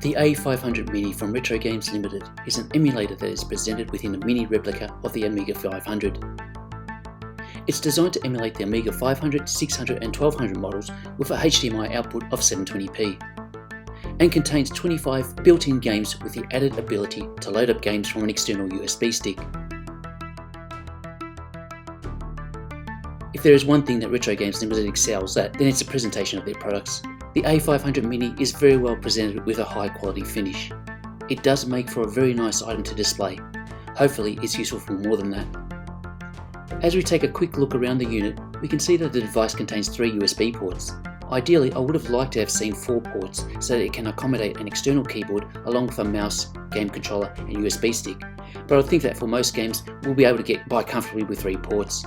The A500 Mini from Retro Games Limited is an emulator that is presented within a mini replica of the Amiga 500. It's designed to emulate the Amiga 500, 600 and 1200 models with a HDMI output of 720p, and contains 25 built-in games with the added ability to load up games from an external USB stick. If there is one thing that Retro Games Limited excels at, then it's the presentation of their products. The A500 Mini is very well presented with a high quality finish. It does make for a very nice item to display. Hopefully it's useful for more than that. As we take a quick look around the unit, we can see that the device contains 3 USB ports. Ideally, I would have liked to have seen 4 ports so that it can accommodate an external keyboard along with a mouse, game controller and USB stick, but I think that for most games we'll be able to get by comfortably with 3 ports.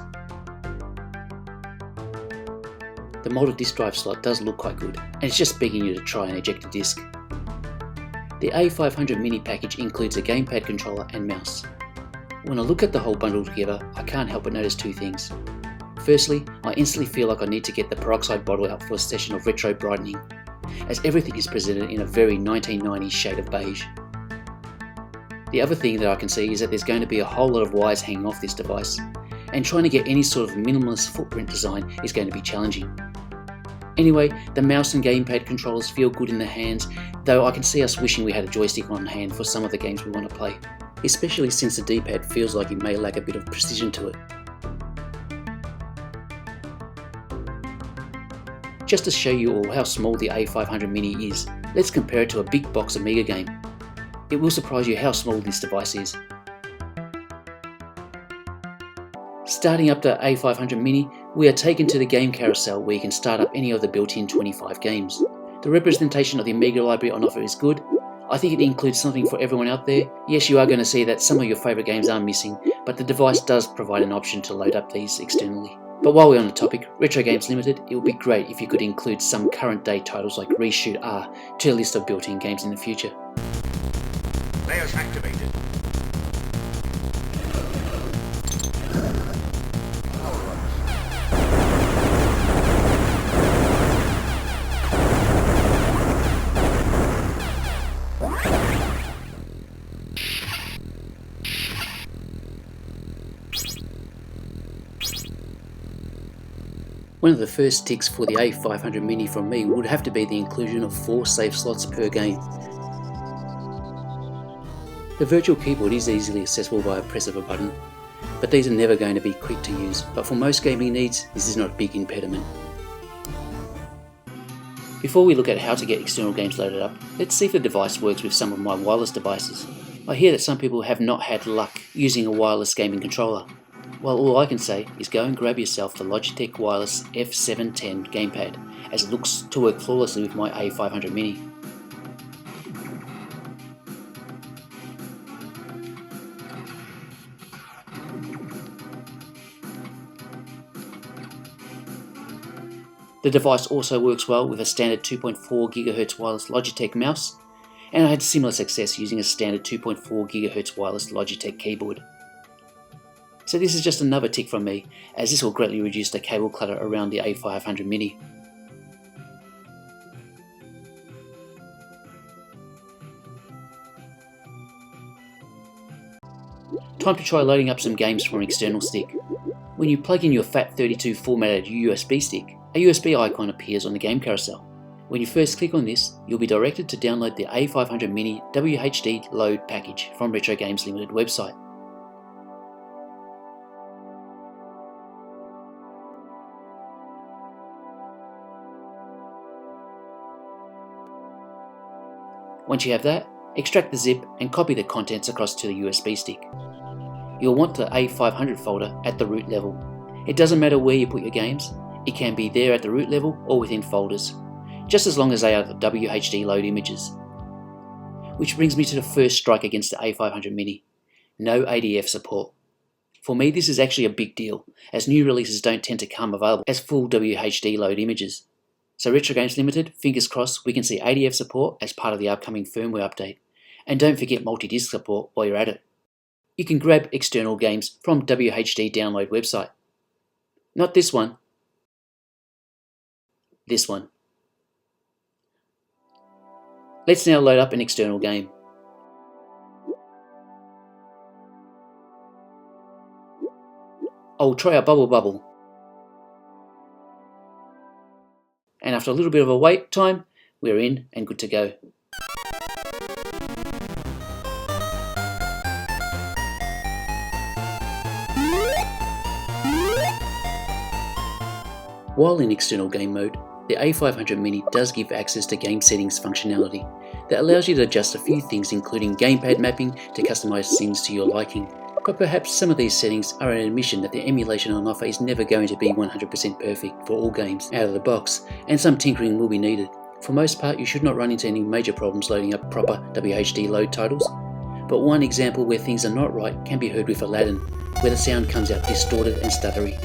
The molded disk drive slot does look quite good, and it's just begging you to try and eject a disk. The A500 Mini package includes a gamepad controller and mouse. When I look at the whole bundle together, I can't help but notice 2 things. Firstly, I instantly feel like I need to get the peroxide bottle out for a session of retro brightening, as everything is presented in a very 1990s shade of beige. The other thing that I can see is that there's going to be a whole lot of wires hanging off this device, and trying to get any sort of minimalist footprint design is going to be challenging. Anyway, the mouse and gamepad controllers feel good in the hands, though I can see us wishing we had a joystick on hand for some of the games we want to play, especially since the D-pad feels like it may lack a bit of precision to it. Just to show you all how small the A500 Mini is, let's compare it to a big box Amiga game. It will surprise you how small this device is. Starting up the A500 Mini, we are taken to the game carousel where you can start up any of the built-in 25 games. The representation of the Amiga library on offer is good. I think it includes something for everyone out there. Yes, you are going to see that some of your favourite games are missing, but the device does provide an option to load up these externally. But while we're on the topic, Retro Games Limited, it would be great if you could include some current day titles like Reshoot R to a list of built-in games in the future. Layers activated. One of the first ticks for the A500 Mini from me would have to be the inclusion of 4 save slots per game. The virtual keyboard is easily accessible by a press of a button, but these are never going to be quick to use, but for most gaming needs this is not a big impediment. Before we look at how to get external games loaded up, let's see if the device works with some of my wireless devices. I hear that some people have not had luck using a wireless gaming controller. Well, all I can say is go and grab yourself the Logitech Wireless F710 gamepad, as it looks to work flawlessly with my A500 Mini. The device also works well with a standard 2.4 GHz wireless Logitech mouse, and I had similar success using a standard 2.4 GHz wireless Logitech keyboard. So this is just another tick from me, as this will greatly reduce the cable clutter around the A500 Mini. Time to try loading up some games from an external stick. When you plug in your FAT32 formatted USB stick, a USB icon appears on the game carousel. When you first click on this, you'll be directed to download the A500 Mini WHD load package from Retro Games Limited website. Once you have that, extract the zip and copy the contents across to the USB stick. You'll want the A500 folder at the root level. It doesn't matter where you put your games, it can be there at the root level or within folders, just as long as they are the WHD load images. Which brings me to the first strike against the A500 Mini: no ADF support. For me this is actually a big deal, as new releases don't tend to come available as full WHD load images. So Retro Games Limited, fingers crossed we can see ADF support as part of the upcoming firmware update. And don't forget multi-disc support while you're at it. You can grab external games from WHD download website. Not this one. This one. Let's now load up an external game. I'll try out Bubble Bubble. And after a little bit of a wait time, we're in and good to go. While in external game mode, the A500 Mini does give access to game settings functionality that allows you to adjust a few things, including gamepad mapping to customize things to your liking. But perhaps some of these settings are an admission that the emulation on offer is never going to be 100% perfect for all games out of the box, and some tinkering will be needed. For most part, you should not run into any major problems loading up proper WHD load titles. But one example where things are not right can be heard with Aladdin, where the sound comes out distorted and stuttery.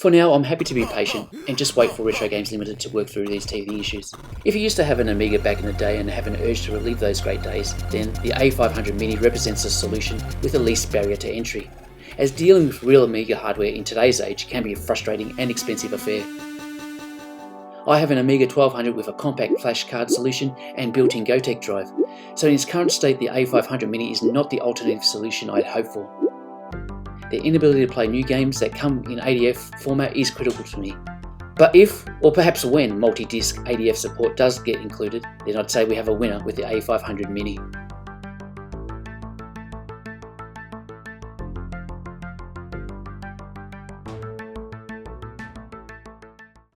For now, I'm happy to be patient and just wait for Retro Games Limited to work through these teething issues. If you used to have an Amiga back in the day and have an urge to relive those great days, then the A500 Mini represents a solution with the least barrier to entry, as dealing with real Amiga hardware in today's age can be a frustrating and expensive affair. I have an Amiga 1200 with a compact flash card solution and built-in Gotek drive, so in its current state the A500 Mini is not the alternative solution I'd hoped for. The inability to play new games that come in ADF format is critical to me. But if, or perhaps when, multi-disc ADF support does get included, then I'd say we have a winner with the A500 Mini.